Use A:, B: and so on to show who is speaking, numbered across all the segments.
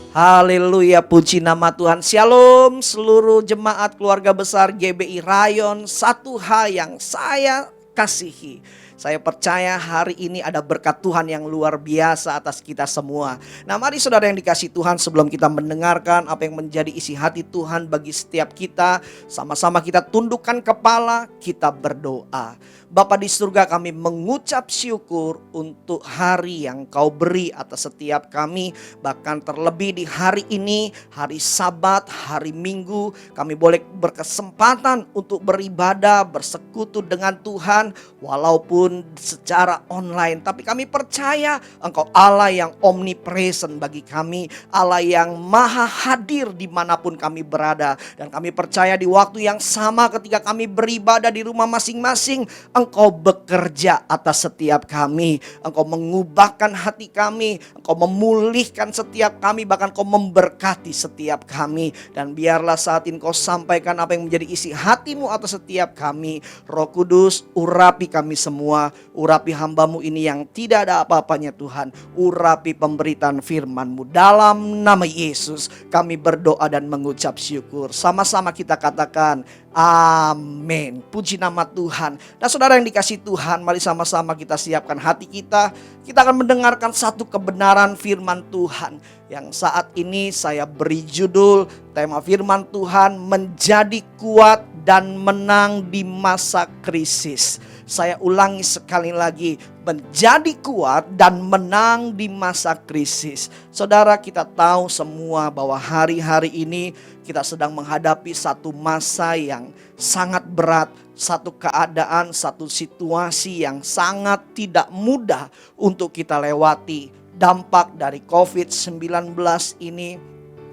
A: Haleluya, puji nama Tuhan. Shalom seluruh jemaat keluarga besar GBI Rayon. Satu hal yang saya kasihi, saya percaya hari ini ada berkat Tuhan yang luar biasa atas kita semua. Nah, mari saudara yang dikasihi Tuhan, sebelum kita mendengarkan apa yang menjadi isi hati Tuhan bagi setiap kita, sama-sama kita tundukkan kepala, kita berdoa. Bapa di surga, kami mengucap syukur untuk hari yang Kau beri atas setiap kami. Bahkan terlebih di hari ini, hari Sabat, hari Minggu, kami boleh berkesempatan untuk beribadah, bersekutu dengan Tuhan, walaupun secara online. Tapi kami percaya Engkau Allah yang omnipresent bagi kami, Allah yang maha hadir dimanapun kami berada. Dan kami percaya di waktu yang sama ketika kami beribadah di rumah masing-masing, Engkau bekerja atas setiap kami. Engkau mengubahkan hati kami, Engkau memulihkan setiap kami, bahkan Engkau memberkati setiap kami. Dan biarlah saat ini Kau sampaikan apa yang menjadi isi hati-Mu atas setiap kami. Roh Kudus, urapi kami semua, urapi hamba-Mu ini yang tidak ada apa-apanya Tuhan. Urapi pemberitaan firman-Mu. Dalam nama Yesus kami berdoa dan mengucap syukur. Sama-sama kita katakan amin. Puji nama Tuhan. Nah, saudara yang dikasihi Tuhan, mari sama-sama kita siapkan hati kita. Kita akan mendengarkan satu kebenaran firman Tuhan yang saat ini saya beri judul, tema firman Tuhan, menjadi kuat dan menang di masa krisis. Saya ulangi sekali lagi, menjadi kuat dan menang di masa krisis. Saudara, kita tahu semua bahwa hari-hari ini kita sedang menghadapi satu masa yang sangat berat, satu keadaan, satu situasi yang sangat tidak mudah untuk kita lewati. Dampak dari COVID-19 ini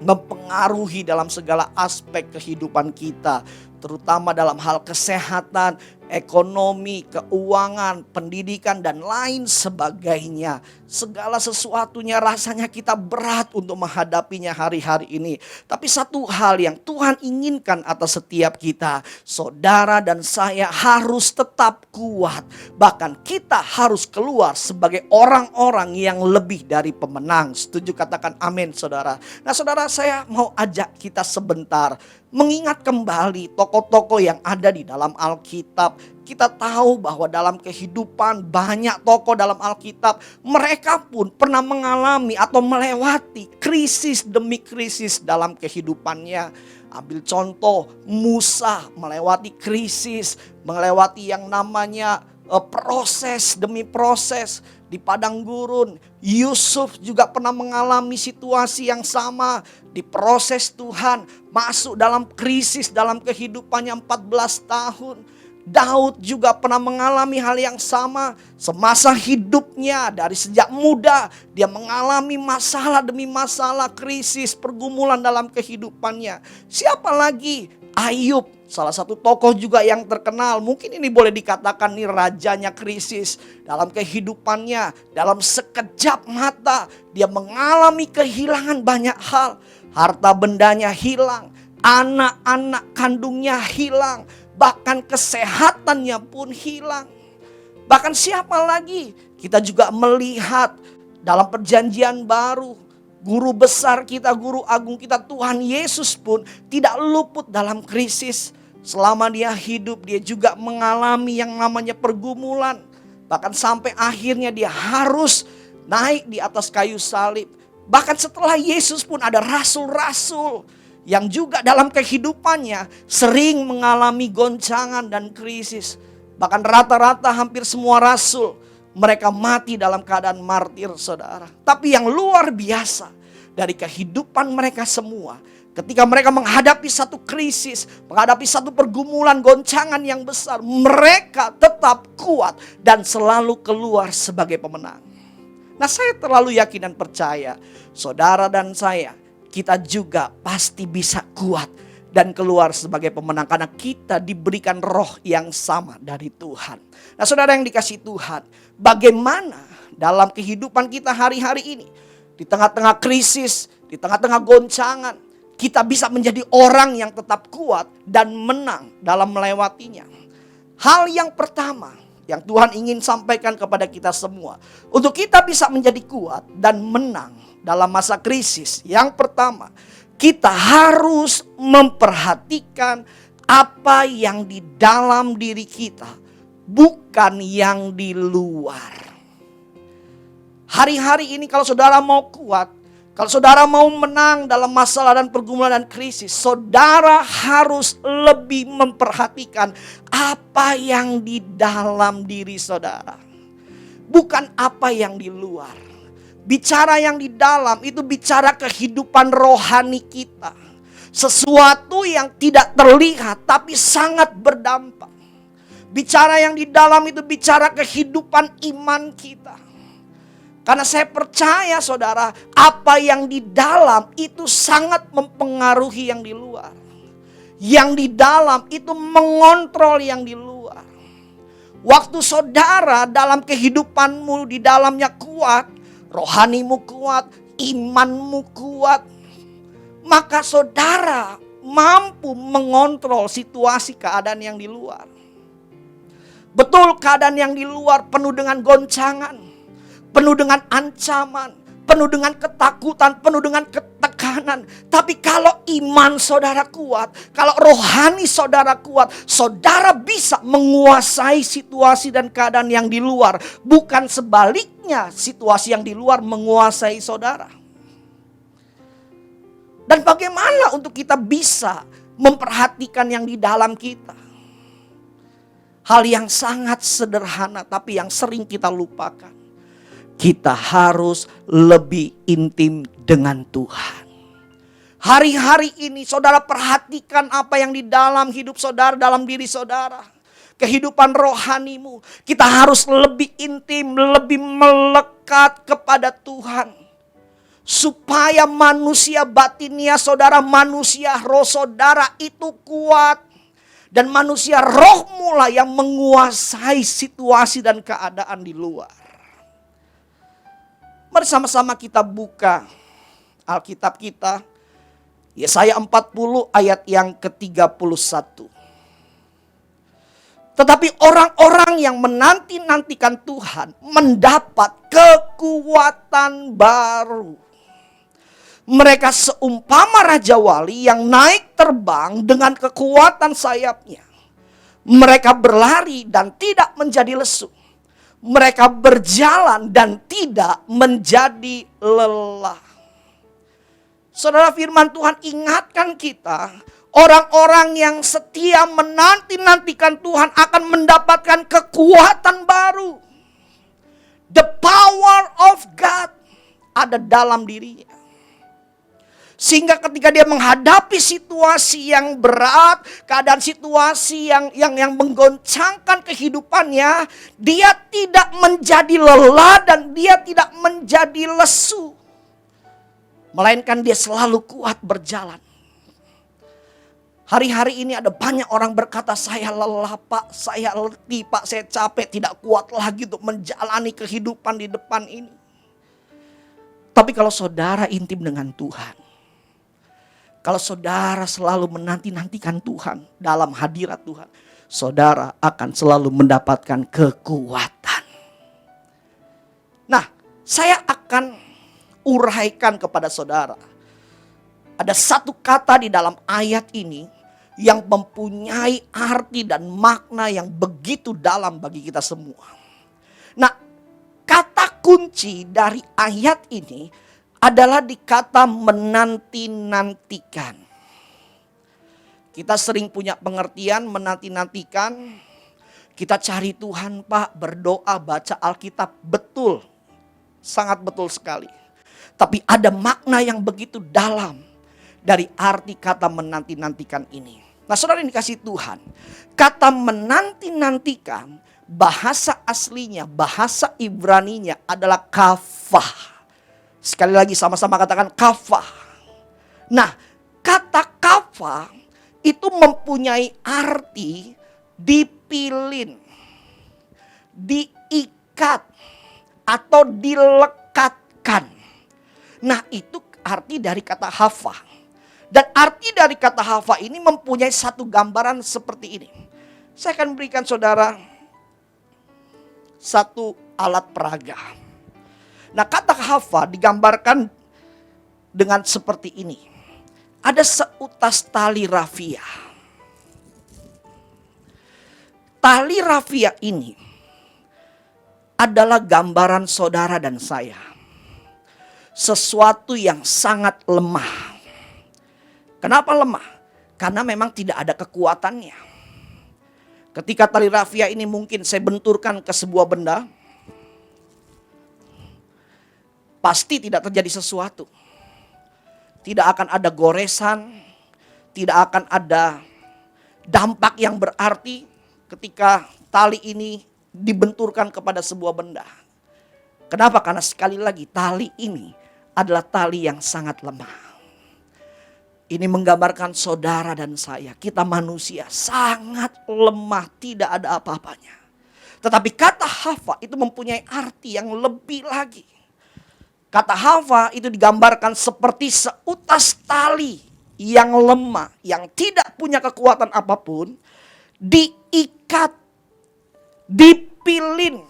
A: mempengaruhi dalam segala aspek kehidupan kita, terutama dalam hal kesehatan, ekonomi, keuangan, pendidikan, dan lain sebagainya. Segala sesuatunya rasanya kita berat untuk menghadapinya hari-hari ini. Tapi satu hal yang Tuhan inginkan atas setiap kita, saudara dan saya harus tetap kuat. Bahkan kita harus keluar sebagai orang-orang yang lebih dari pemenang. Setuju, katakan amin saudara. Nah saudara, saya mau ajak kita sebentar mengingat kembali tokoh-tokoh yang ada di dalam Alkitab. Kita tahu bahwa dalam kehidupan banyak tokoh dalam Alkitab, mereka pun pernah mengalami atau melewati krisis demi krisis dalam kehidupannya. Ambil contoh, Musa melewati krisis, melewati yang namanya proses demi proses di padang gurun. Yusuf juga pernah mengalami situasi yang sama, di proses Tuhan, masuk dalam krisis dalam kehidupannya 14 tahun. Daud juga pernah mengalami hal yang sama semasa hidupnya. Dari sejak muda dia mengalami masalah demi masalah, krisis, pergumulan dalam kehidupannya. Siapa lagi? Ayub, salah satu tokoh juga yang terkenal. Mungkin ini boleh dikatakan nih rajanya krisis dalam kehidupannya. Dalam sekejap mata dia mengalami kehilangan banyak hal. Harta bendanya hilang, anak-anak kandungnya hilang, bahkan kesehatannya pun hilang. Bahkan siapa lagi? Kita juga melihat dalam perjanjian baru, guru besar kita, guru agung kita, Tuhan Yesus pun tidak luput dalam krisis. Selama dia hidup, dia juga mengalami yang namanya pergumulan. Bahkan sampai akhirnya dia harus naik di atas kayu salib. Bahkan setelah Yesus pun ada rasul-rasul yang juga dalam kehidupannya sering mengalami goncangan dan krisis. Bahkan rata-rata hampir semua rasul, mereka mati dalam keadaan martir saudara. Tapi yang luar biasa dari kehidupan mereka semua, ketika mereka menghadapi satu krisis, menghadapi satu pergumulan, goncangan yang besar, mereka tetap kuat dan selalu keluar sebagai pemenang. Nah, saya terlalu yakin dan percaya, saudara dan saya, kita juga pasti bisa kuat dan keluar sebagai pemenang karena kita diberikan roh yang sama dari Tuhan. Nah, saudara yang dikasihi Tuhan, bagaimana dalam kehidupan kita hari-hari ini, di tengah-tengah krisis, di tengah-tengah goncangan, kita bisa menjadi orang yang tetap kuat dan menang dalam melewatinya. Hal yang pertama yang Tuhan ingin sampaikan kepada kita semua, untuk kita bisa menjadi kuat dan menang dalam masa krisis. Yang pertama, kita harus memperhatikan apa yang di dalam diri kita, bukan yang di luar. Hari-hari ini kalau saudara mau kuat, kalau saudara mau menang dalam masalah dan pergumulan dan krisis, saudara harus lebih memperhatikan apa yang di dalam diri saudara, bukan apa yang di luar. Bicara yang di dalam itu bicara kehidupan rohani kita. Sesuatu yang tidak terlihat tapi sangat berdampak. Bicara yang di dalam itu bicara kehidupan iman kita. Karena saya percaya saudara, apa yang di dalam itu sangat mempengaruhi yang di luar. Yang di dalam itu mengontrol yang di luar. Waktu saudara dalam kehidupanmu di dalamnya kuat, rohanimu kuat, imanmu kuat, maka saudara mampu mengontrol situasi keadaan yang di luar. Betul, keadaan yang di luar penuh dengan goncangan, penuh dengan ancaman, penuh dengan ketakutan, penuh dengan ketekanan. Tapi kalau iman saudara kuat, kalau rohani saudara kuat, saudara bisa menguasai situasi dan keadaan yang di luar. Bukan sebaliknya, situasi yang di luar menguasai saudara. Dan bagaimana untuk kita bisa memperhatikan yang di dalam kita? Hal yang sangat sederhana tapi yang sering kita lupakan. Kita harus lebih intim dengan Tuhan. Hari-hari ini saudara perhatikan apa yang di dalam hidup saudara, dalam diri saudara. Kehidupan rohanimu. Kita harus lebih intim, lebih melekat kepada Tuhan. Supaya manusia batinnya saudara, manusia roh saudara itu kuat. Dan manusia roh mula yang menguasai situasi dan keadaan di luar. Mari sama-sama kita buka Alkitab kita. Yesaya 40 ayat yang ke-31. Tetapi orang-orang yang menanti-nantikan Tuhan mendapat kekuatan baru. Mereka seumpama Raja Wali yang naik terbang dengan kekuatan sayapnya. Mereka berlari dan tidak menjadi lesu. Mereka berjalan dan tidak menjadi lelah. Saudara, firman Tuhan ingatkan kita, orang-orang yang setia menanti-nantikan Tuhan akan mendapatkan kekuatan baru. The power of God ada dalam dirinya. Sehingga ketika dia menghadapi situasi yang berat, keadaan situasi yang menggoncangkan kehidupannya, dia tidak menjadi lelah dan dia tidak menjadi lesu. Melainkan dia selalu kuat berjalan. Hari-hari ini ada banyak orang berkata, saya lelah Pak, saya letih Pak, saya capek, tidak kuat lagi untuk menjalani kehidupan di depan ini. Tapi kalau saudara intim dengan Tuhan, kalau saudara selalu menanti-nantikan Tuhan dalam hadirat Tuhan, saudara akan selalu mendapatkan kekuatan. Nah, saya akan uraikan kepada saudara. Ada satu kata di dalam ayat ini yang mempunyai arti dan makna yang begitu dalam bagi kita semua. Nah, kata kunci dari ayat ini adalah di kata menanti-nantikan. Kita sering punya pengertian menanti-nantikan. Kita cari Tuhan Pak, berdoa, baca Alkitab. Betul, sangat betul sekali. Tapi ada makna yang begitu dalam dari arti kata menanti-nantikan ini. Nah saudara yang dikasih Tuhan, kata menanti-nantikan bahasa aslinya, bahasa Ibraninya adalah kafah. Sekali lagi sama-sama katakan kafah. Nah, kata kafah itu mempunyai arti dipilin, diikat, atau dilekatkan. Nah, itu arti dari kata hafah. Dan arti dari kata hafah ini mempunyai satu gambaran seperti ini. Saya akan berikan saudara satu alat peraga. Nah, kata hafah digambarkan dengan seperti ini. Ada seutas tali rafia. Tali rafia ini adalah gambaran saudara dan saya. Sesuatu yang sangat lemah. Kenapa lemah? Karena memang tidak ada kekuatannya. Ketika tali rafia ini mungkin saya benturkan ke sebuah benda, pasti tidak terjadi sesuatu. Tidak akan ada goresan, tidak akan ada dampak yang berarti ketika tali ini dibenturkan kepada sebuah benda. Kenapa? Karena sekali lagi tali ini adalah tali yang sangat lemah. Ini menggambarkan saudara dan saya, kita manusia sangat lemah, tidak ada apa-apanya. Tetapi kata Hawa itu mempunyai arti yang lebih lagi. Kata Hawa itu digambarkan seperti seutas tali yang lemah, yang tidak punya kekuatan apapun, diikat, dipilin,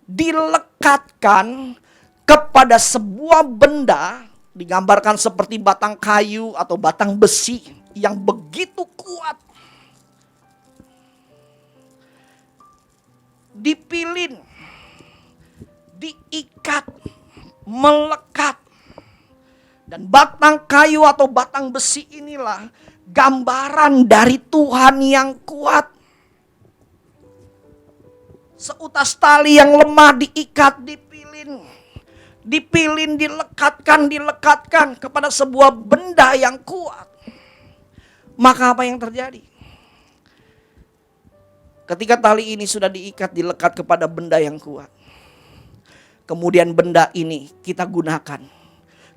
A: dilekatkan kepada sebuah benda. Digambarkan seperti batang kayu atau batang besi yang begitu kuat. Dipilin, diikat, melekat. Dan batang kayu atau batang besi inilah gambaran dari Tuhan yang kuat. Seutas tali yang lemah diikat, dipilin, dilekatkan kepada sebuah benda yang kuat. Maka apa yang terjadi? Ketika tali ini sudah diikat, dilekat kepada benda yang kuat, kemudian benda ini kita gunakan,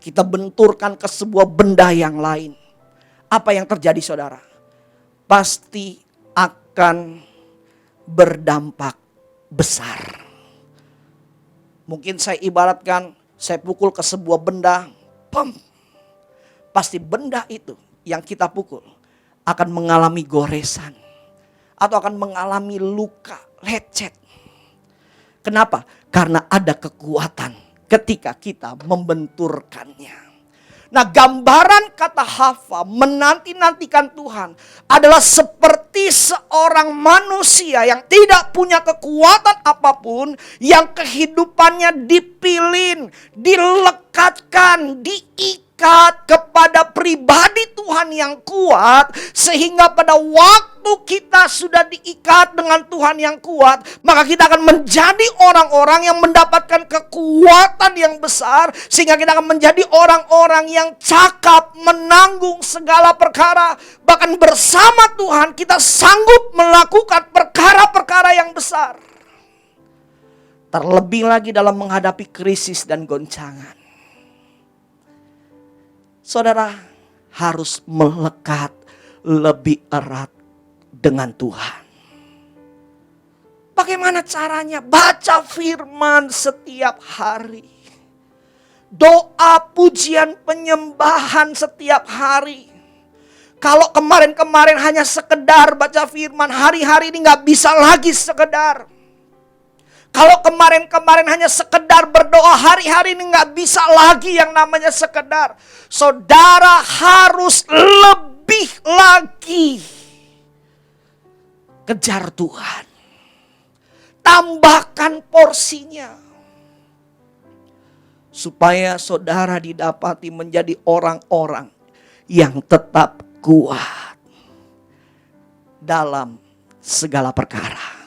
A: kita benturkan ke sebuah benda yang lain. Apa yang terjadi saudara? Pasti akan berdampak besar. Mungkin saya ibaratkan, saya pukul ke sebuah benda, pasti benda itu yang kita pukul akan mengalami goresan atau akan mengalami luka, lecet. Kenapa? Karena ada kekuatan ketika kita membenturkannya. Nah, gambaran kata Hawa menanti-nantikan Tuhan adalah seperti seorang manusia yang tidak punya kekuatan apapun, yang kehidupannya dipilin, dilekatkan, diikat kepada pribadi Tuhan yang kuat, sehingga pada waktu kita sudah diikat dengan Tuhan yang kuat, maka kita akan menjadi orang-orang yang mendapatkan kekuatan yang besar, sehingga kita akan menjadi orang-orang yang cakap menanggung segala perkara. Bahkan bersama Tuhan kita sanggup melakukan perkara-perkara yang besar. Terlebih lagi dalam menghadapi krisis dan goncangan. Saudara harus melekat lebih erat dengan Tuhan. Bagaimana caranya? Baca firman setiap hari. Doa, pujian, penyembahan setiap hari. Kalau kemarin-kemarin hanya sekedar baca firman, hari-hari ini gak bisa lagi sekedar. Kalau kemarin-kemarin hanya sekedar berdoa, hari-hari ini gak bisa lagi yang namanya sekedar. Saudara harus lebih lagi kejar Tuhan. Tambahkan porsinya. Supaya saudara didapati menjadi orang-orang yang tetap kuat dalam segala perkara.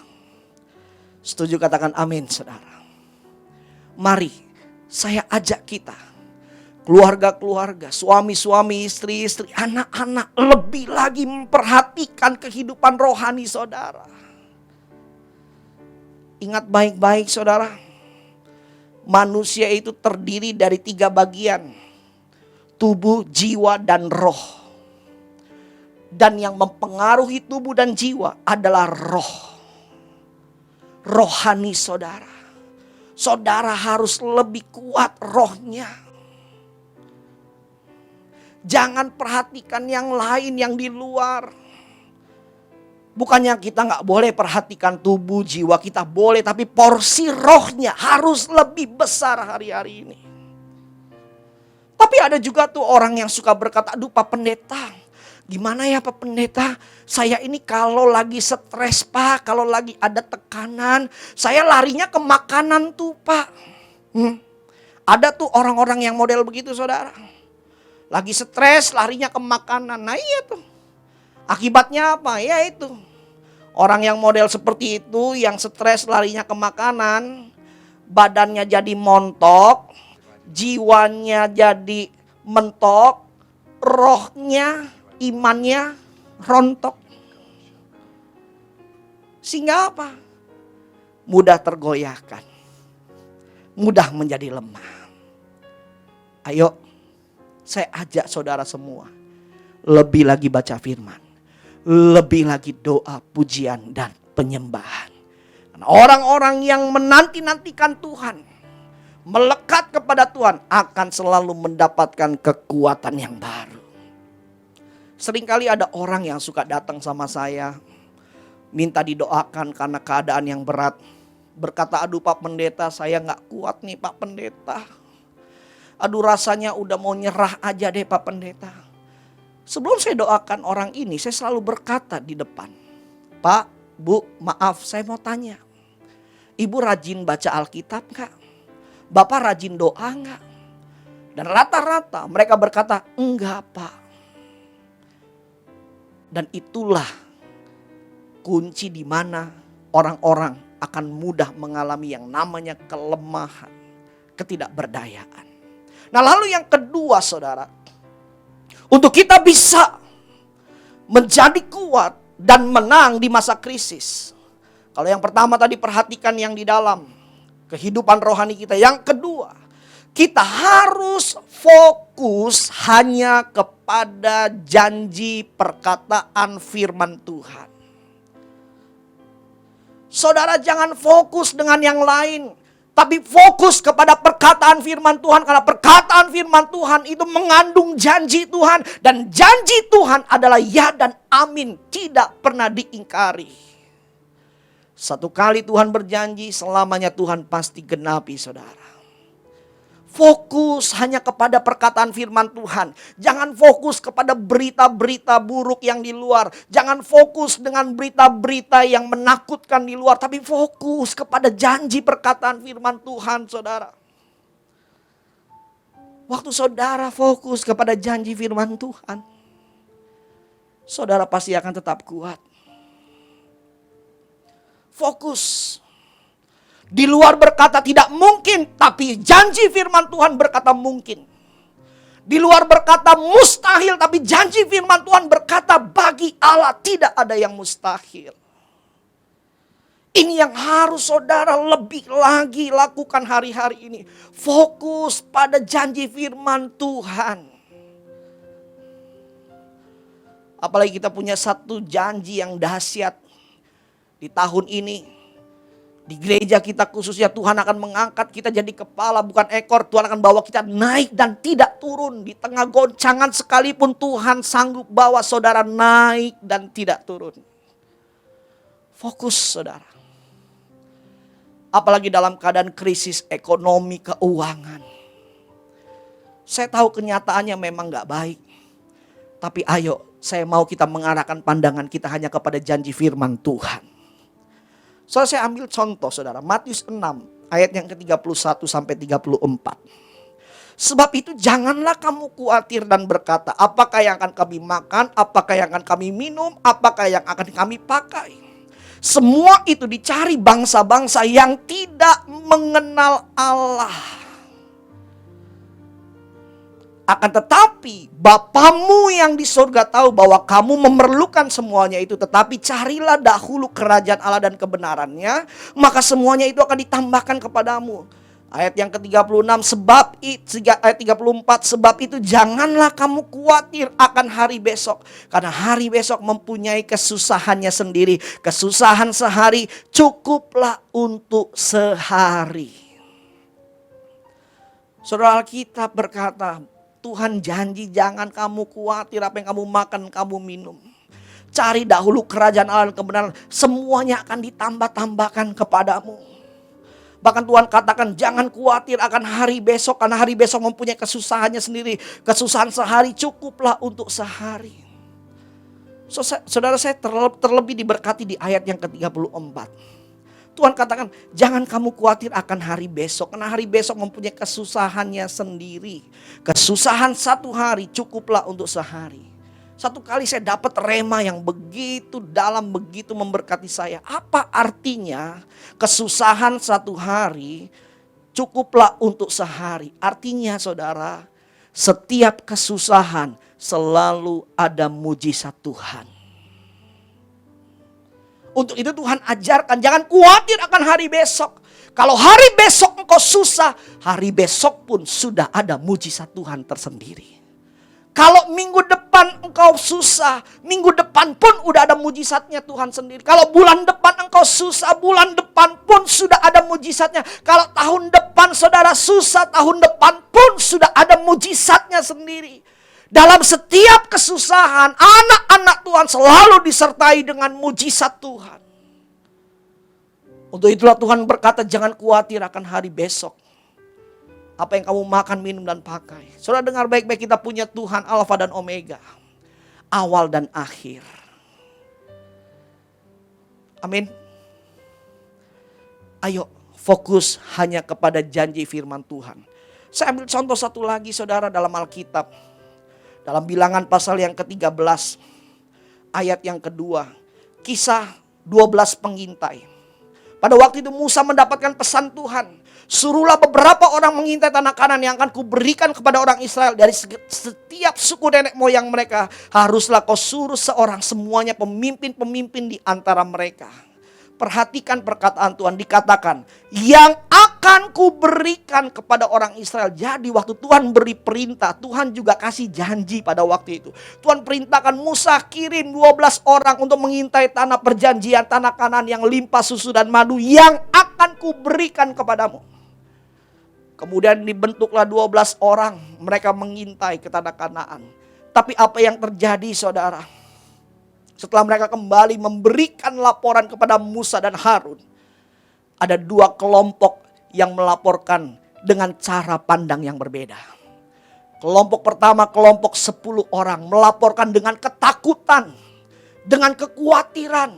A: Setuju, katakan amin saudara. Mari saya ajak kita, keluarga-keluarga, suami-suami, istri-istri, anak-anak, lebih lagi memperhatikan kehidupan rohani saudara. Ingat baik-baik saudara, manusia itu terdiri dari 3 bagian, tubuh, jiwa, dan roh. Dan yang mempengaruhi tubuh dan jiwa adalah roh. Rohani saudara. Saudara harus lebih kuat rohnya. Jangan perhatikan yang lain yang di luar. Bukannya kita gak boleh perhatikan tubuh, jiwa kita boleh. Tapi porsi rohnya harus lebih besar hari-hari ini. Tapi ada juga tuh orang yang suka berkata, aduh Pak Pendeta, gimana ya Pak Pendeta, saya ini kalau lagi stres Pak, kalau lagi ada tekanan, saya larinya ke makanan tuh Pak. Ada tuh orang-orang yang model begitu saudara. Lagi stres larinya ke makanan, nah iya tuh. Akibatnya apa? Ya itu. Orang yang model seperti itu, yang stres larinya ke makanan, badannya jadi montok, jiwanya jadi mentok, rohnya, imannya rontok. Sehingga apa? Mudah tergoyahkan, mudah menjadi lemah. Ayo, saya ajak saudara semua, lebih lagi baca firman, lebih lagi doa, pujian, dan penyembahan. Orang-orang yang menanti-nantikan Tuhan, melekat kepada Tuhan, akan selalu mendapatkan kekuatan yang baru. Seringkali ada orang yang suka datang sama saya, minta didoakan karena keadaan yang berat. Berkata, aduh Pak Pendeta, saya gak kuat nih Pak Pendeta. Aduh rasanya udah mau nyerah aja deh Pak Pendeta. Sebelum saya doakan orang ini, saya selalu berkata di depan, Pak, Bu, maaf saya mau tanya. Ibu rajin baca Alkitab gak? Bapak rajin doa gak? Dan rata-rata mereka berkata, enggak Pak. Dan itulah kunci di mana orang-orang akan mudah mengalami yang namanya kelemahan, ketidakberdayaan. Nah lalu yang kedua saudara, untuk kita bisa menjadi kuat dan menang di masa krisis. Kalau yang pertama tadi perhatikan yang di dalam kehidupan rohani kita. Yang kedua, kita harus fokus hanya kepada janji perkataan firman Tuhan. Saudara jangan fokus dengan yang lain, tapi fokus kepada perkataan firman Tuhan. Karena perkataan firman Tuhan itu mengandung janji Tuhan. Dan janji Tuhan adalah ya dan amin, tidak pernah diingkari. Satu kali Tuhan berjanji, selamanya Tuhan pasti genapi saudara. Fokus hanya kepada perkataan firman Tuhan. Jangan fokus kepada berita-berita buruk yang di luar. Jangan fokus dengan berita-berita yang menakutkan di luar. Tapi fokus kepada janji perkataan firman Tuhan saudara. Waktu saudara fokus kepada janji firman Tuhan, saudara pasti akan tetap kuat. Fokus. Di luar berkata tidak mungkin, tapi janji firman Tuhan berkata mungkin. Di luar berkata mustahil, tapi janji firman Tuhan berkata bagi Allah tidak ada yang mustahil. Ini yang harus saudara lebih lagi lakukan hari-hari ini. Fokus pada janji firman Tuhan. Apalagi kita punya satu janji yang dahsyat. Di tahun ini, di gereja kita khususnya Tuhan akan mengangkat kita jadi kepala bukan ekor. Tuhan akan bawa kita naik dan tidak turun. Di tengah goncangan sekalipun Tuhan sanggup bawa saudara naik dan tidak turun. Fokus saudara. Apalagi dalam keadaan krisis ekonomi keuangan. Saya tahu kenyataannya memang gak baik. Tapi ayo, saya mau kita mengarahkan pandangan kita hanya kepada janji firman Tuhan. So saya ambil contoh saudara, Matius 6 ayat yang ke-31 sampai 34. Sebab itu janganlah kamu khawatir dan berkata, apakah yang akan kami makan, apakah yang akan kami minum, apakah yang akan kami pakai. Semua itu dicari bangsa-bangsa yang tidak mengenal Allah. Akan tetapi Bapamu yang di surga tahu bahwa kamu memerlukan semuanya itu. Tetapi carilah dahulu kerajaan Allah dan kebenarannya, maka semuanya itu akan ditambahkan kepadamu. Ayat yang ke-36 ayat 34, sebab itu janganlah kamu khawatir akan hari besok. Karena hari besok mempunyai kesusahannya sendiri. Kesusahan sehari cukuplah untuk sehari. Saudara Alkitab berkata, Tuhan janji jangan kamu khawatir apa yang kamu makan, kamu minum. Cari dahulu kerajaan Allah dan kebenaran, semuanya akan ditambah-tambahkan kepadamu. Bahkan Tuhan katakan jangan khawatir akan hari besok, karena hari besok mempunyai kesusahannya sendiri. Kesusahan sehari cukuplah untuk sehari. Saudara, saya terlebih diberkati di ayat yang ke-34. Tuhan katakan jangan kamu khawatir akan hari besok, karena hari besok mempunyai kesusahannya sendiri. Kesusahan satu hari cukuplah untuk sehari. Satu kali saya dapat rema yang begitu dalam, begitu memberkati saya. Apa artinya kesusahan satu hari cukuplah untuk sehari? Artinya saudara, setiap kesusahan selalu ada mujizat Tuhan. Untuk itu Tuhan ajarkan jangan khawatir akan hari besok. Kalau hari besok engkau susah, hari besok pun sudah ada mujizat Tuhan tersendiri. Kalau minggu depan engkau susah, minggu depan pun udah ada mujizatnya Tuhan sendiri. Kalau bulan depan engkau susah, bulan depan pun sudah ada mujizatnya. Kalau tahun depan saudara susah, tahun depan pun sudah ada mujizatnya sendiri. Dalam setiap kesusahan, anak-anak Tuhan selalu disertai dengan mujizat Tuhan. Untuk itulah Tuhan berkata jangan khawatir akan hari besok. Apa yang kamu makan, minum, dan pakai. Saudara dengar baik-baik, kita punya Tuhan Alfa dan Omega. Awal dan akhir. Amin. Ayo fokus hanya kepada janji firman Tuhan. Saya ambil contoh satu lagi saudara dalam Alkitab. Dalam Bilangan pasal yang ke-13. Ayat yang kedua. Kisah 12 pengintai. Pada waktu itu Musa mendapatkan pesan Tuhan. Suruhlah beberapa orang mengintai tanah Kanaan yang akan kuberikan kepada orang Israel. Dari setiap suku nenek moyang mereka. Haruslah kau suruh seorang, semuanya pemimpin-pemimpin di antara mereka. Perhatikan perkataan Tuhan, dikatakan yang akan kuberikan kepada orang Israel. Jadi waktu Tuhan beri perintah, Tuhan juga kasih janji pada waktu itu. Tuhan perintahkan Musa kirim 12 orang untuk mengintai tanah perjanjian, tanah Kanaan yang limpah susu dan madu yang akan kuberikan kepadamu. Kemudian dibentuklah 12 orang, mereka mengintai ke tanah Kanaan. Tapi apa yang terjadi saudara? Setelah mereka kembali memberikan laporan kepada Musa dan Harun, ada dua kelompok yang melaporkan dengan cara pandang yang berbeda. Kelompok pertama, kelompok 10 orang melaporkan dengan ketakutan, dengan kekhawatiran.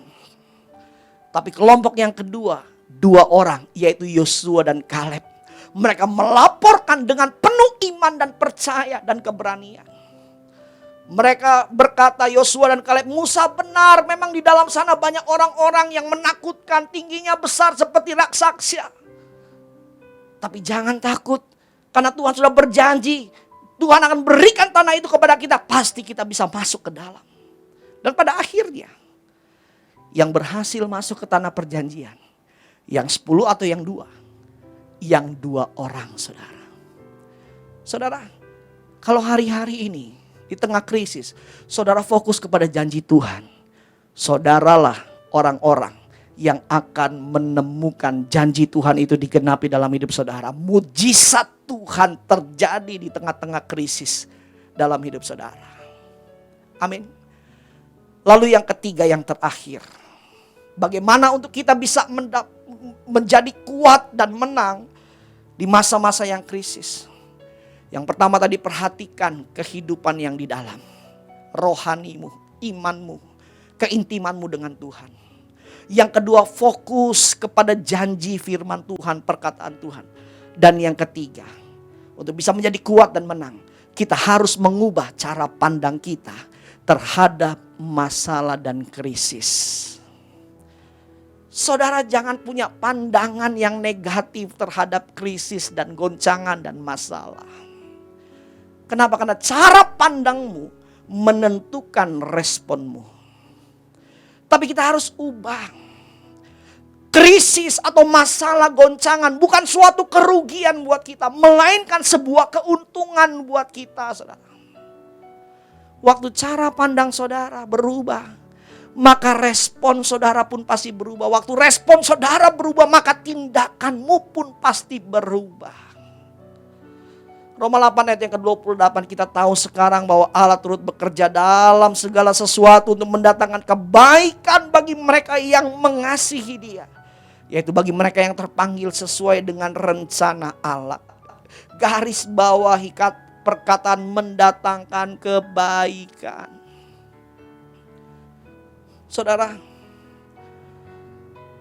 A: Tapi kelompok yang kedua, 2 orang, yaitu Yosua dan Kaleb. Mereka melaporkan dengan penuh iman dan percaya dan keberanian. Mereka berkata, Yosua dan Kaleb, Musa benar, memang di dalam sana banyak orang-orang yang menakutkan, tingginya besar seperti raksasa. Tapi jangan takut, karena Tuhan sudah berjanji, Tuhan akan berikan tanah itu kepada kita, pasti kita bisa masuk ke dalam. Dan pada akhirnya, yang berhasil masuk ke tanah perjanjian, yang 10 atau yang 2? Yang 2 orang saudara. Saudara, kalau hari-hari ini di tengah krisis, saudara fokus kepada janji Tuhan. Saudaralah orang-orang yang akan menemukan janji Tuhan itu digenapi dalam hidup saudara. Mujizat Tuhan terjadi di tengah-tengah krisis dalam hidup saudara. Amin. Lalu yang ketiga, yang terakhir. Bagaimana untuk kita bisa menjadi kuat dan menang di masa-masa yang krisis. Yang pertama tadi, perhatikan kehidupan yang di dalam. Rohanimu, imanmu, keintimanmu dengan Tuhan. Yang kedua, fokus kepada janji firman Tuhan, perkataan Tuhan. Dan yang ketiga, untuk bisa menjadi kuat dan menang, kita harus mengubah cara pandang kita terhadap masalah dan krisis. Saudara jangan punya pandangan yang negatif terhadap krisis dan goncangan dan masalah. Kenapa? Karena cara pandangmu menentukan responmu. Tapi kita harus ubah. Krisis atau masalah goncangan bukan suatu kerugian buat kita, melainkan sebuah keuntungan buat kita, saudara. Waktu cara pandang saudara berubah, maka respon saudara pun pasti berubah. Waktu respon saudara berubah, maka tindakanmu pun pasti berubah. Roma 8 ayat yang ke-28, kita tahu sekarang bahwa Allah turut bekerja dalam segala sesuatu untuk mendatangkan kebaikan bagi mereka yang mengasihi Dia. Yaitu bagi mereka yang terpanggil sesuai dengan rencana Allah. Garis bawahi perkataan mendatangkan kebaikan. Saudara,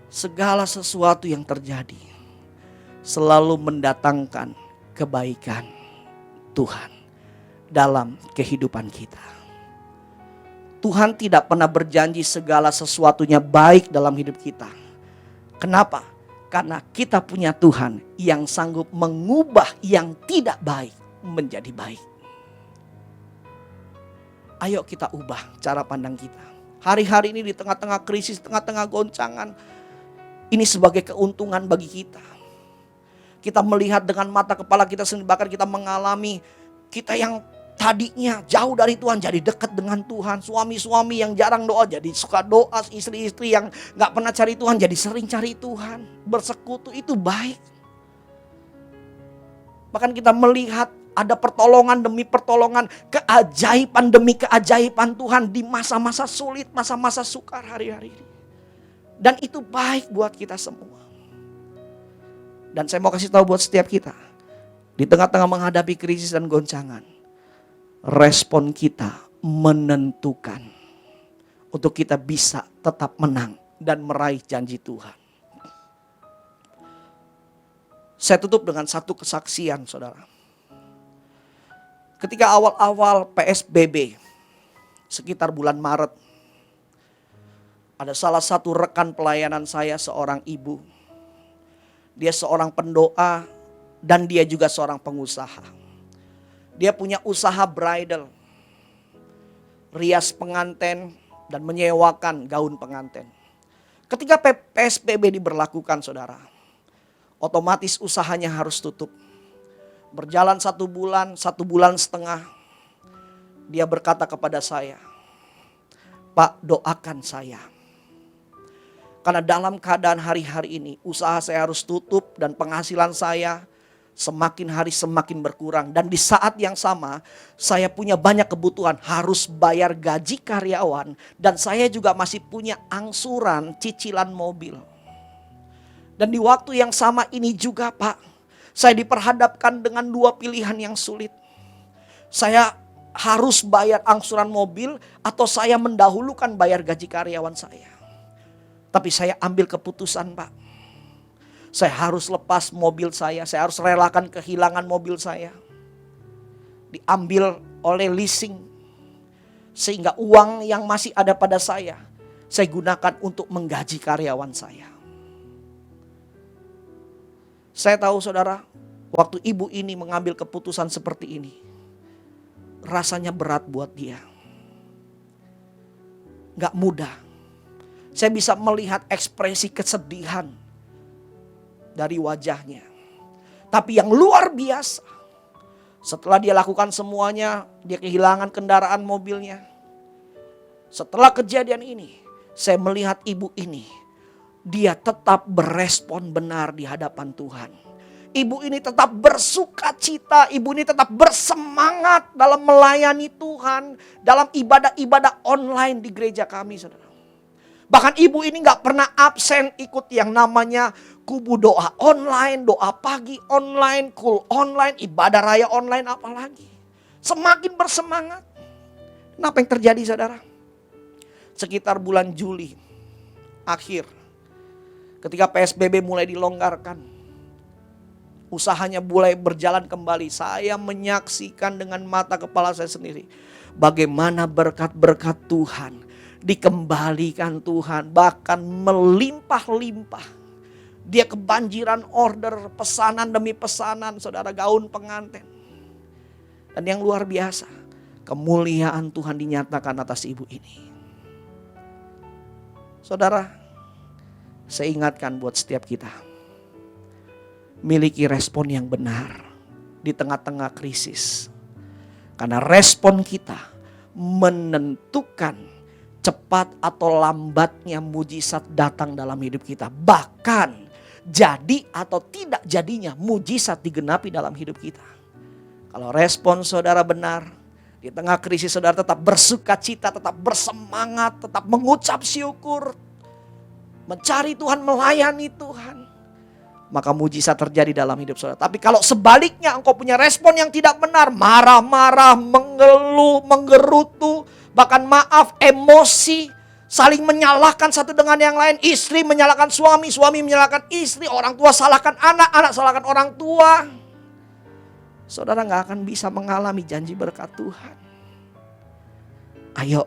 A: segala sesuatu yang terjadi selalu mendatangkan kebaikan Tuhan dalam kehidupan kita. Tuhan tidak pernah berjanji segala sesuatunya baik dalam hidup kita. Kenapa? Karena kita punya Tuhan yang sanggup mengubah yang tidak baik menjadi baik. Ayo kita ubah cara pandang kita. Hari-hari ini di tengah-tengah krisis, tengah-tengah goncangan, ini sebagai keuntungan bagi kita. Kita melihat dengan mata kepala kita sendiri, bahkan kita mengalami kita yang tadinya jauh dari Tuhan jadi dekat dengan Tuhan. Suami-suami yang jarang doa jadi suka doa. Istri-istri yang gak pernah cari Tuhan jadi sering cari Tuhan. Bersekutu itu baik. Bahkan kita melihat ada pertolongan demi pertolongan, keajaiban demi keajaiban Tuhan di masa-masa sulit, masa-masa sukar hari-hari ini. Dan itu baik buat kita semua. Dan saya mau kasih tahu buat setiap kita, di tengah-tengah menghadapi krisis dan goncangan, respon kita menentukan untuk kita bisa tetap menang dan meraih janji Tuhan. Saya tutup dengan satu kesaksian, saudara. Ketika awal-awal PSBB, sekitar bulan Maret, ada salah satu rekan pelayanan saya, seorang ibu. Dia seorang pendoa dan dia juga seorang pengusaha. Dia punya usaha bridal, rias pengantin dan menyewakan gaun pengantin. Ketika PSBB diberlakukan, saudara, otomatis usahanya harus tutup. Berjalan 1 bulan, 1 bulan setengah, dia berkata kepada saya, "Pak, doakan saya. Karena dalam keadaan hari-hari ini, usaha saya harus tutup dan penghasilan saya semakin hari semakin berkurang. Dan di saat yang sama, saya punya banyak kebutuhan, harus bayar gaji karyawan. Dan saya juga masih punya angsuran cicilan mobil. Dan di waktu yang sama ini juga, Pak, saya diperhadapkan dengan 2 pilihan yang sulit. Saya harus bayar angsuran mobil atau saya mendahulukan bayar gaji karyawan saya. Tapi saya ambil keputusan, Pak. Saya harus lepas mobil saya harus relakan kehilangan mobil saya. Diambil oleh leasing. Sehingga uang yang masih ada pada saya gunakan untuk menggaji karyawan saya. Saya tahu, saudara, waktu ibu ini mengambil keputusan seperti ini, rasanya berat buat dia. Gak mudah. Saya bisa melihat ekspresi kesedihan dari wajahnya. Tapi yang luar biasa, setelah dia lakukan semuanya, dia kehilangan kendaraan mobilnya. Setelah kejadian ini, saya melihat ibu ini, dia tetap berespon benar di hadapan Tuhan. Ibu ini tetap bersuka cita, ibu ini tetap bersemangat dalam melayani Tuhan, dalam ibadah-ibadah online di gereja kami, saudara. Bahkan ibu ini gak pernah absen ikut yang namanya kubu doa online, doa pagi online, kul online, ibadah raya online, apalagi. Semakin bersemangat. Kenapa yang terjadi, saudara? Sekitar bulan Juli akhir, ketika PSBB mulai dilonggarkan, usahanya mulai berjalan kembali. Saya menyaksikan dengan mata kepala saya sendiri bagaimana berkat-berkat Tuhan dikembalikan Tuhan, bahkan melimpah-limpah. Dia kebanjiran order, pesanan demi pesanan, saudara, gaun pengantin. Dan yang luar biasa, kemuliaan Tuhan dinyatakan atas ibu ini. Saudara, saya ingatkan buat setiap kita, miliki respon yang benar di tengah-tengah krisis. Karena respon kita menentukan cepat atau lambatnya mujizat datang dalam hidup kita. Bahkan jadi atau tidak jadinya mujizat digenapi dalam hidup kita. Kalau respon saudara benar, di tengah krisis saudara tetap bersuka cita, tetap bersemangat, tetap mengucap syukur. mencari Tuhan, melayani Tuhan, maka mujizat terjadi dalam hidup saudara. Tapi kalau sebaliknya engkau punya respon yang tidak benar, marah-marah, mengeluh, menggerutu, bahkan maaf, emosi, saling menyalahkan satu dengan yang lain. Istri menyalahkan suami, suami menyalahkan istri, orang tua salahkan anak, anak salahkan orang tua. Saudara gak akan bisa mengalami janji berkat Tuhan. Ayo,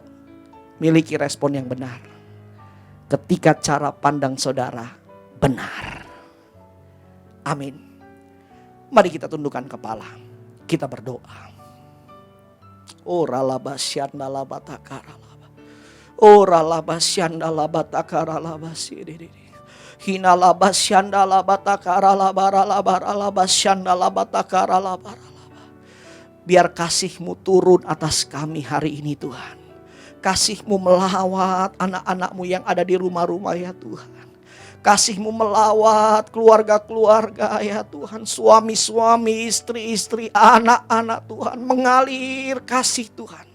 A: miliki respon yang benar. Ketika cara pandang saudara benar. Amin. Mari kita tundukkan kepala. Kita berdoa. Ora labasyanda labatakara. Ora labasyanda labatakara labasiri. Hina labasyanda labatakara labara labara labasyanda labatakara labara laba. Biar kasih-Mu turun atas kami hari ini Tuhan. Kasih-Mu melawat anak-anak-Mu yang ada di rumah-rumah ya Tuhan. Kasih-Mu melawat keluarga-keluarga ya Tuhan. Suami-suami, istri-istri, anak-anak Tuhan. Mengalir kasih Tuhan.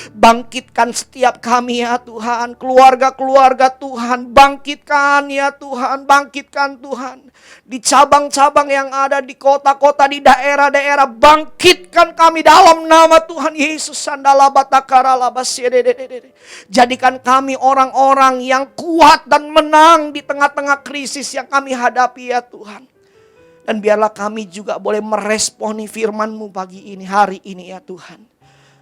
A: Bangkitkan setiap kami ya Tuhan. Keluarga-keluarga Tuhan. Bangkitkan ya Tuhan. Bangkitkan Tuhan. Di cabang-cabang yang ada di kota-kota, di daerah-daerah. Bangkitkan kami dalam nama Tuhan Yesus. Jadikan kami orang-orang yang kuat dan menang di tengah-tengah krisis yang kami hadapi ya Tuhan. Dan biarlah kami juga boleh meresponi firman-Mu pagi ini, hari ini ya Tuhan.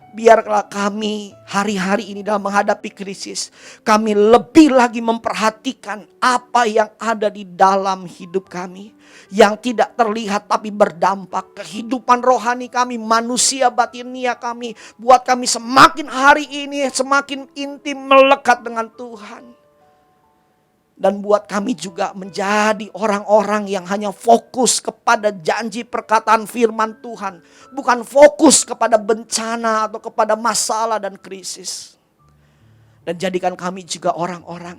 A: Biarlah kami hari-hari ini dalam menghadapi krisis, kami lebih lagi memperhatikan apa yang ada di dalam hidup kami. Yang tidak terlihat tapi berdampak kehidupan rohani kami, manusia batinia kami. Buat kami semakin hari ini semakin intim melekat dengan Tuhan. Dan buat kami juga menjadi orang-orang yang hanya fokus kepada janji perkataan firman Tuhan. Bukan fokus kepada bencana atau kepada masalah dan krisis. Dan jadikan kami juga orang-orang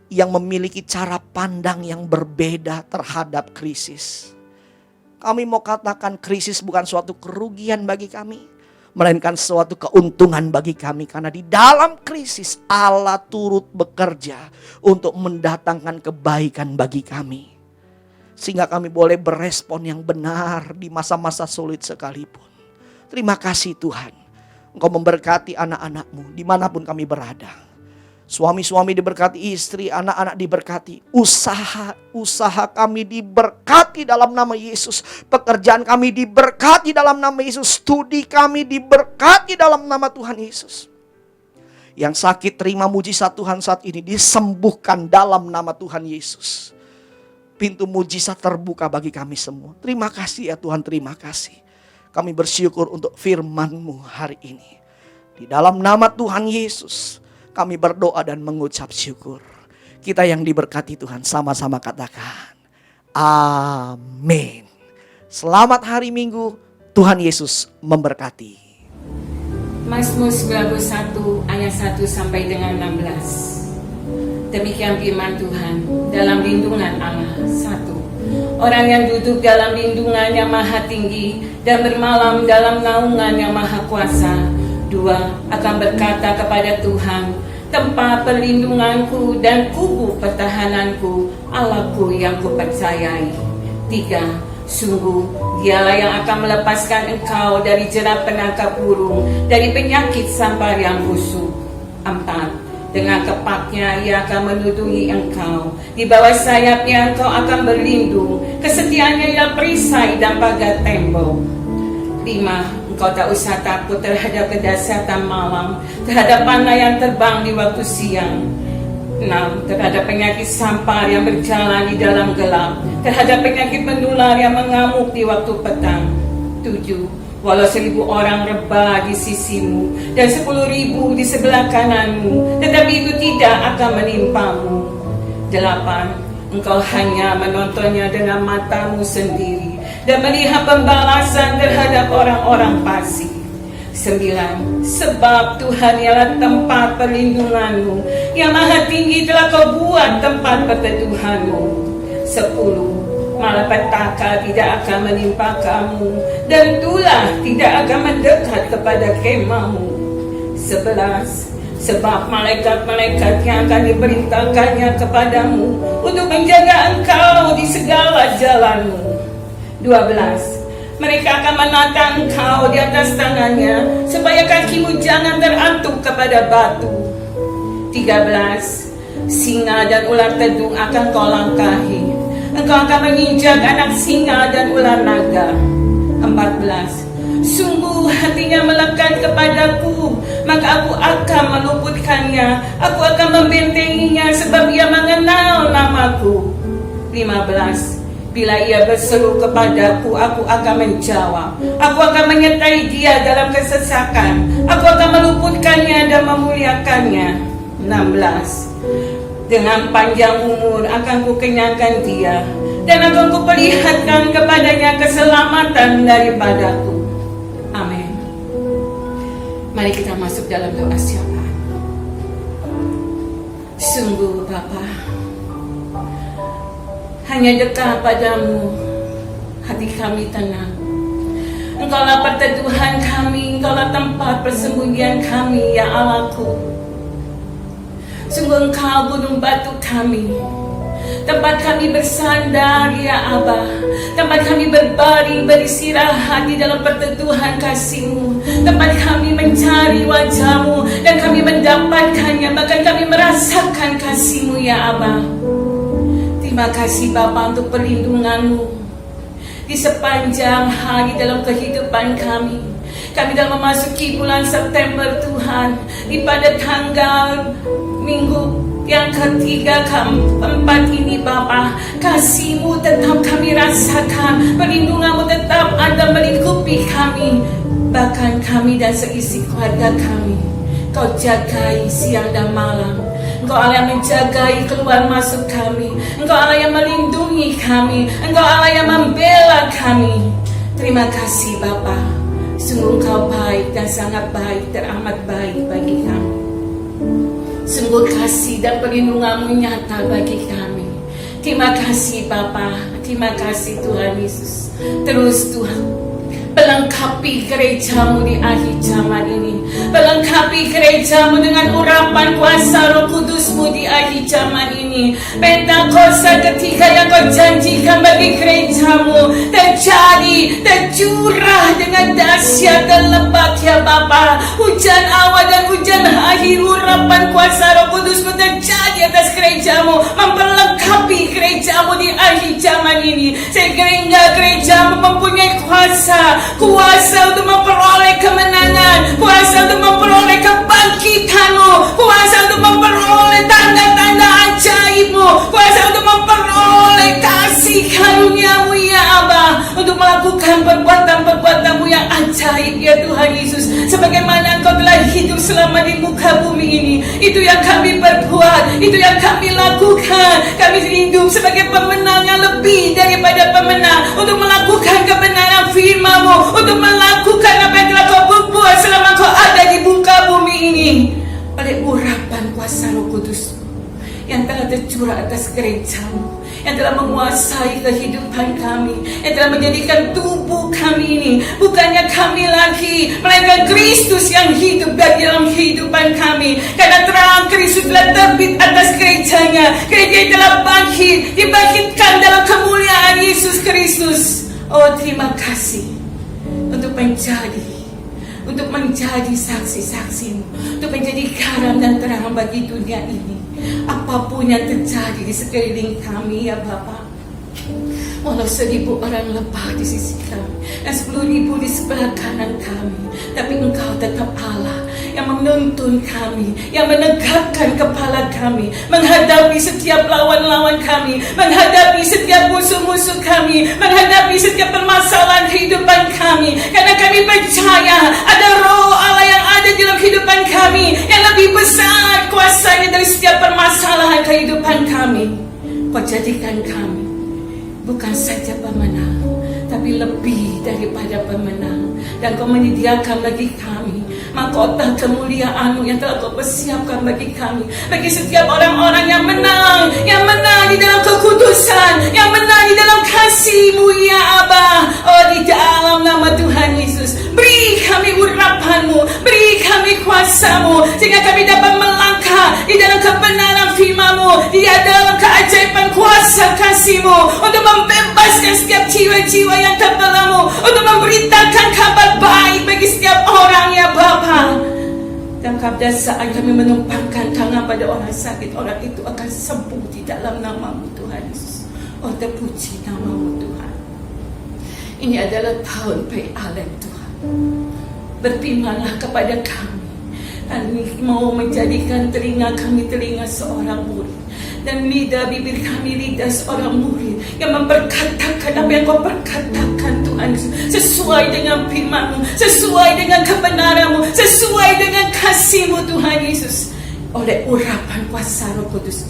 A: yang memiliki cara pandang yang berbeda terhadap krisis. Kami mau katakan krisis bukan suatu kerugian bagi kami. Melainkan suatu keuntungan bagi kami. Karena di dalam krisis Allah turut bekerja untuk mendatangkan kebaikan bagi kami. Sehingga kami boleh berespon yang benar di masa-masa sulit sekalipun. Terima kasih Tuhan. Engkau memberkati anak-anak-Mu dimanapun kami berada. Suami-suami diberkati, istri, anak-anak diberkati. Usaha kami diberkati dalam nama Yesus. Pekerjaan kami diberkati dalam nama Yesus. Studi kami diberkati dalam nama Tuhan Yesus. Yang sakit terima mujizat Tuhan saat ini disembuhkan dalam nama Tuhan Yesus. Pintu mujizat terbuka bagi kami semua. Terima kasih ya Tuhan, terima kasih. Kami bersyukur untuk firman-Mu hari ini. Di dalam nama Tuhan Yesus kami berdoa dan mengucap syukur. Kita yang diberkati Tuhan sama-sama katakan amin. Selamat hari Minggu. Tuhan Yesus memberkati.
B: Mazmur 91 ayat 1 sampai dengan 16. Demikian firman Tuhan dalam lindungan Allah. 1. Orang yang duduk dalam lindungan yang maha tinggi dan bermalam dalam naungan yang maha kuasa. 2. Akan berkata kepada Tuhan, tempat perlindunganku dan kubu pertahananku, Allahku yang kupercayai. 3. Sungguh dialah yang akan melepaskan engkau dari jerat penangkap burung, dari penyakit sampar yang busuk. 4. Dengan kepaknya ia akan menuduhi engkau, di bawah sayapnya engkau akan berlindung, kesetiaannya ialah perisai dan pagar tembok. 5. Engkau tak usah takut terhadap kedahsyatan malam, terhadap panah yang terbang di waktu siang. 6. Terhadap penyakit sampar yang berjalan di dalam gelap, terhadap penyakit menular yang mengamuk di waktu petang. 7. Walau 1,000 orang rebah di sisimu dan 10,000 di sebelah kananmu, tetapi itu tidak akan menimpamu. 8. Engkau hanya menontonnya dengan matamu sendiri dan melihat pembalasan terhadap orang-orang fasik. 9. Sebab Tuhan ialah tempat perlindunganmu, yang maha tinggi telah kau buat tempat perteduhanmu. 10. Malapetaka tidak akan menimpa kamu, dan tulah tidak akan mendekat kepada kemahmu. 11. Sebab malaikat-malaikat yang akan diperintahkannya kepadamu untuk menjaga engkau di segala jalanmu. 12. Mereka akan menatang engkau di atas tangannya, supaya kakimu jangan terantuk kepada batu. 13. Singa dan ular tedung akan kau langkahi. Engkau akan menginjak anak singa dan ular naga. 14. Sungguh hatinya melekat kepadaku, maka aku akan meluputkannya. Aku akan membentenginya, sebab ia mengenal namaku. 15. Bila ia berseru kepadaku, aku akan menjawab. Aku akan menyertai dia dalam kesesakan. Aku akan meluputkannya dan memuliakannya. 16. Dengan panjang umur akan kukenyangkan dia, dan akan kuperlihatkan kepadanya keselamatan daripadaku. Amin. Mari kita masuk dalam doa syafaat. Sungguh Bapa, hanya dekat padamu hati kami tenang. Engkaulah perteduhan kami, Engkaulah tempat persembunyian kami, ya Allahku. Sungguh Engkau gunung batu kami, tempat kami bersandar, ya Abah. Tempat kami berbaring, beristirahat di dalam perteduhan kasih-Mu. Tempat kami mencari wajah-Mu, dan kami mendapatkannya, bahkan kami merasakan kasih-Mu, ya Abah. Terima kasih Bapa untuk perlindungan-Mu di sepanjang hari dalam kehidupan kami. Kami dalam memasuki bulan September Tuhan, di pada tanggal minggu yang ketiga, keempat ini Bapa, kasih-Mu tetap kami rasakan, perlindungan-Mu tetap ada melingkupi kami, bahkan kami dan seisi keluarga kami. Kau jagai siang dan malam. Engkau Allah yang menjagai keluar masuk kami. Engkau Allah yang melindungi kami. Engkau Allah yang membela kami. Terima kasih Bapa. Sungguh Engkau baik dan sangat baik, teramat baik bagi kami. Sungguh kasih dan perlindungan-Mu nyata bagi kami. Terima kasih Bapa. Terima kasih Tuhan Yesus. Terus Tuhan pelengkapi gereja-Mu di akhir zaman ini. Pelengkapi gereja-Mu dengan urapan kuasa Roh Kudus-Mu di akhir zaman ini. Pentakosta ketiga yang Kau janjikan bagi gereja-Mu terjadi, tercurah dengan dahsyat dan lebat, ya Bapa. Hujan awal dan hujan akhir, urapan kuasa Roh Kudus-Mu terjadi atas gereja-Mu, memperlengkapi gereja-Mu di akhir zaman ini, sehingga gereja-Mu mempunyai kuasa untuk memperoleh kemenangan, kuasa untuk memperoleh kebangkitan-Mu, kuasa untuk memperoleh tanda-tanda ajaib-Mu, kuasa untuk memperoleh kasih karunia-Mu, ya Abah, untuk melakukan perbuatan-perbuatan-Mu yang ajaib, ya Tuhan Yesus. Sebagaimana Engkau telah hidup selama di muka bumi ini, itu yang kami perbuat, itu yang kami lakukan. Kami hidup sebagai pemenang yang lebih daripada pemenang, untuk melakukan kebenaran firman-Mu, untuk melakukan apa yang telah Kau berbuat selama Kau ada di muka bumi ini, oleh urapan kuasa Roh Kudus yang telah tercurah atas gereja-Mu, yang telah menguasai kehidupan kami, yang telah menjadikan tubuh kami ini bukannya kami lagi, melainkan Kristus yang hidup dari dalam kehidupan kami. Karena terang Kristus telah terbit atas gerejanya, gereja yang telah bangkit, dibangkitkan dalam kemuliaan Yesus Kristus. Oh, terima kasih untuk menjadi saksi-saksi-Mu, untuk menjadi garam dan terang bagi dunia ini. Apapun yang terjadi di sekeliling kami, ya Bapa, walau 1,000 orang lebah di sisi kami dan 10,000 di sebelah kanan kami, tapi Engkau tetap Allah yang menuntun kami, yang menegakkan kepala kami, menghadapi setiap lawan-lawan kami, menghadapi setiap musuh-musuh kami, menghadapi setiap permasalahan kehidupan kami. Karena kami percaya ada Roh Allah yang ada dalam kehidupan kami, yang lebih besar kuasanya dari setiap permasalahan kehidupan kami. Kau jadikan kami bukan saja pemenang, tapi lebih daripada pemenang. Dan Kau menyediakan bagi kami mahkota kemuliaan-Mu yang telah Kau persiapkan bagi kami, bagi setiap orang-orang yang menang di dalam kekudusan, yang menang di dalam kasih-Mu, ya Abah. Oh, di dalam nama Tuhan Yesus, beri kami urapan-Mu, beri kami kuasa kuasa-Mu, sehingga kami dapat melangkah di dalam kebenaran firman-Mu, di dalam keajaiban kuasa kasih-Mu, untuk membebaskan setiap jiwa-jiwa yang terbelenggu, untuk memberitakan kabar baik bagi setiap orang ya Bapa. Dan pada saat kami menumpangkan tangan pada orang sakit, orang itu akan sembuh di dalam nama-Mu Tuhan Yesus. Oh, terpuji nama-Mu Tuhan. Ini adalah tahun Pre-Allen Tuhan. Berfirmanlah kepada kami, dan mau menjadikan telinga kami telinga seorang murid, dan lidah bibir kami lidah seorang murid yang memperkatakan apa yang Kau perkatakan Tuhan, sesuai dengan firman-Mu, sesuai dengan kebenaran-Mu, sesuai dengan kasih-Mu Tuhan Yesus. Oleh urapan kuasa Roh Kudus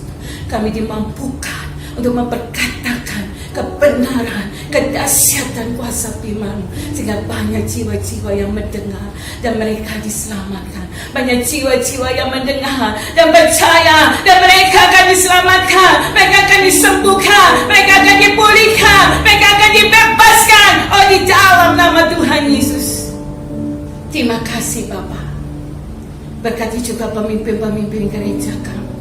B: kami dimampukan untuk memperkatakan kebenaran, kedahsyatan kuasa firman-Mu, sehingga banyak jiwa-jiwa yang mendengar dan mereka diselamatkan. Banyak jiwa-jiwa yang mendengar dan percaya, dan mereka akan diselamatkan, mereka akan disembuhkan, mereka akan dipulihkan, mereka akan dibebaskan. Oh, di dalam nama Tuhan Yesus. Terima kasih Bapa. Berkati juga pemimpin-pemimpin gereja kami,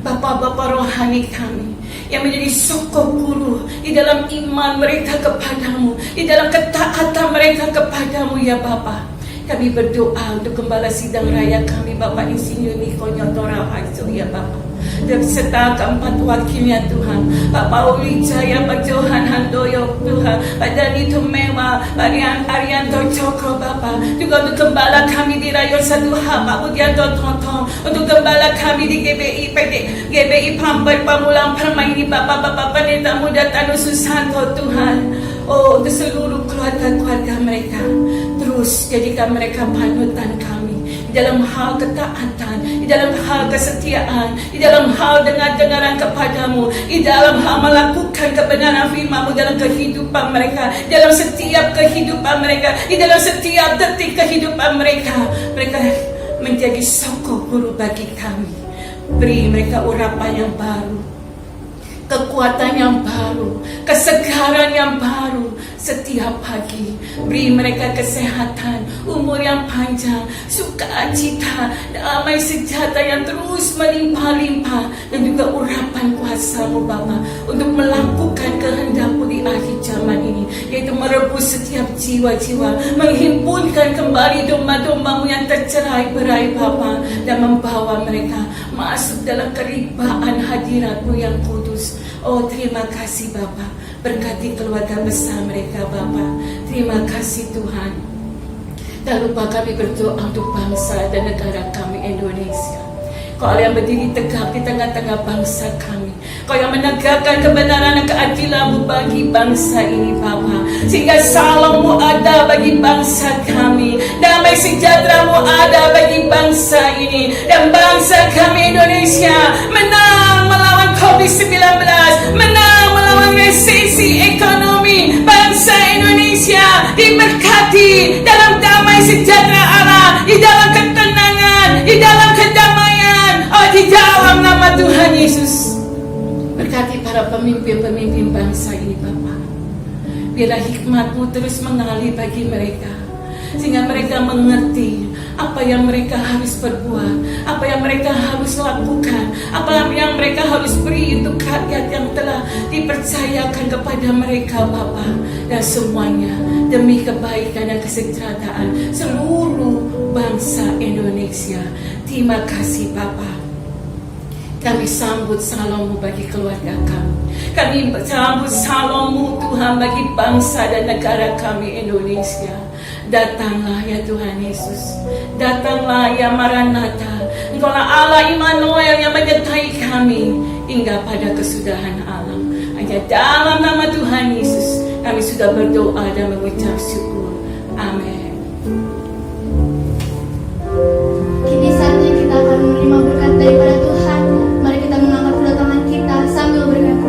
B: Bapak-bapak rohani kami yang menjadi sokong guru di dalam iman mereka kepadamu, di dalam ketaatan mereka kepadamu ya Bapa. Kami berdoa untuk gembala sidang raya kami, Bapak Insinyur Niko Nyotora Hajo ya Bapa, dan serta keempat wakilnya Tuhan, Pak Pauli Jaya, Pak Johan Handoyo Tuhan, Pak Dani Tumewa, Pak Rian Arianto Cokro Bapa, juga untuk gembala kami di Rayon 1H, Pak Budianto Tonton, untuk gembala kami di GBI Pamper Pamulang Permaini, Bapak-bapak pendeta muda Tanu Susanto Tuhan. Oh, untuk seluruh keluarga-keluarga mereka, terus jadikan mereka panutan kami di dalam hal ketaatan, di dalam hal kesetiaan, di dalam hal dengar-dengaran kepadamu, di dalam hal melakukan kebenaran firman-Mu dalam kehidupan mereka, dalam setiap kehidupan mereka, di dalam setiap detik kehidupan mereka. Mereka menjadi sokong guru bagi kami. Beri mereka urapan yang baru, kekuatan yang baru, kesegaran yang baru setiap pagi. Beri mereka kesehatan, umur yang panjang, sukacita, damai sejahtera yang terus melimpah-limpah, dan juga urapan kuasa-Mu Bapa untuk melakukan kehendak-Mu di akhir zaman ini, yaitu merebus setiap jiwa-jiwa, menghimpunkan kembali domba-domba-Mu yang tercerai-berai Bapa, dan membawa mereka masuk dalam keribaan hadirat-Mu yang kudus. Oh, terima kasih Bapa. Berkati keluarga besar mereka Bapa. Terima kasih Tuhan. Tak lupa kami berdoa untuk bangsa dan negara kami Indonesia. Kau yang berdiri tegak di tengah-tengah bangsa kami. Kau yang menegakkan kebenaran dan keadilan-Mu bagi bangsa ini Bapa, sehingga salam-Mu ada bagi bangsa kami, damai sejahtera-Mu ada bagi bangsa ini, dan bangsa kami Indonesia menang melawan COVID-19, menang melawan resesi ekonomi. Bangsa Indonesia diberkati dalam damai sejahtera Allah, di dalam ketenangan, di dalam kedamaian, oh, di dalam nama Tuhan Yesus. Berkati para pemimpin-pemimpin bangsa ini Bapa. Biarlah hikmat-Mu terus mengalir bagi mereka, sehingga mereka mengerti apa yang mereka harus perbuat, apa yang mereka harus lakukan, apa yang mereka harus beri untuk rakyat yang telah dipercayakan kepada mereka Bapa. Dan semuanya demi kebaikan dan kesejahteraan seluruh bangsa Indonesia. Terima kasih Bapa. Kami sambut salam-Mu bagi keluarga kami. Kami sambut salam-Mu Tuhan bagi bangsa dan negara kami Indonesia. Datanglah ya Tuhan Yesus. Datanglah ya Maranatha. Engkaulah Allah Immanuel yang menyertai kami hingga pada kesudahan alam. Hanya dalam nama Tuhan Yesus kami sudah berdoa dan mengucap syukur. Amin.
C: Kini saatnya kita akan menerima berkat daripada Tuhan. Mari kita mengangkat kedua tangan kita sambil berkata,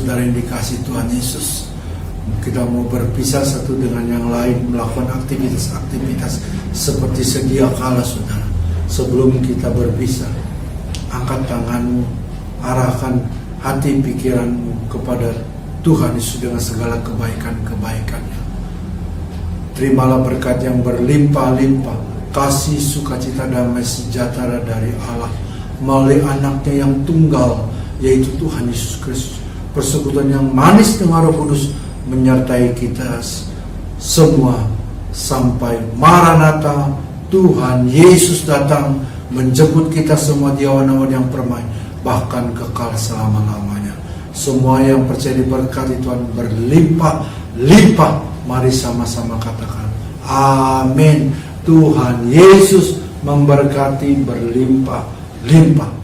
D: saudara yang dikasih Tuhan Yesus, kita mau berpisah satu dengan yang lain, melakukan aktivitas-aktivitas seperti sedia kala, saudara. Sebelum kita berpisah, angkat tanganmu, arahkan hati pikiranmu kepada Tuhan Yesus dengan segala kebaikan-kebaikannya. Terimalah berkat yang berlimpah-limpah, kasih, sukacita, damai, sejahtera dari Allah melalui anaknya yang tunggal, yaitu Tuhan Yesus Kristus. Persekutuan yang manis dengan Roh Kudus menyertai kita semua sampai Maranatha, Tuhan Yesus datang menjemput kita semua di awan-awan yang permai, bahkan kekal selama-lamanya. Semua yang percaya diberkati Tuhan berlimpah-limpah. Mari sama-sama katakan amin. Tuhan Yesus memberkati berlimpah-limpah.